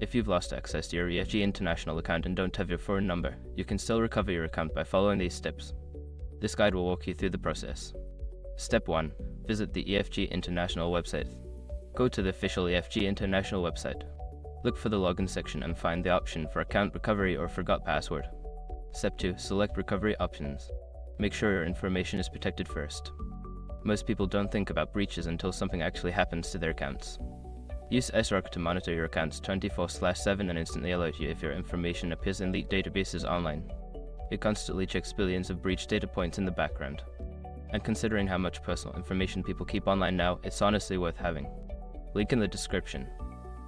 If you've lost access to your EFG International account and don't have your phone number, you can still recover your account by following these steps. This guide will walk you through the process. Step 1. Visit the EFG International website. Go to the official EFG International website. Look for the login section and find the option for account recovery or forgot password. Step 2. Select recovery options. Make sure your information is protected first. Most people don't think about breaches until something actually happens to their accounts. Use SROC to monitor your accounts 24/7 and instantly alert you if your information appears in leaked databases online. It constantly checks billions of breach data points in the background. And considering how much personal information people keep online now, it's honestly worth having. Link in the description.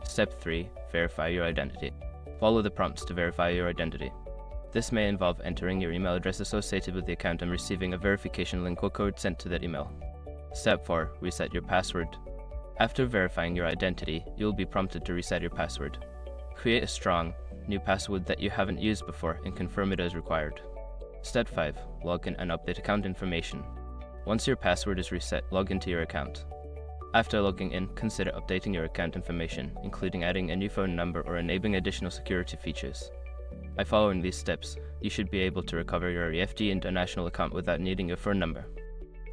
Step 3. Verify your identity. Follow the prompts to verify your identity. This may involve entering your email address associated with the account and receiving a verification link or code sent to that email. Step 4. Reset your password. After verifying your identity, you will be prompted to reset your password. Create a strong, new password that you haven't used before and confirm it as required. Step 5. Log in and update account information. Once your password is reset, log into your account. After logging in, consider updating your account information, including adding a new phone number or enabling additional security features. By following these steps, you should be able to recover your EFG International account without needing your phone number.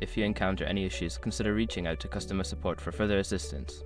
If you encounter any issues, consider reaching out to customer support for further assistance.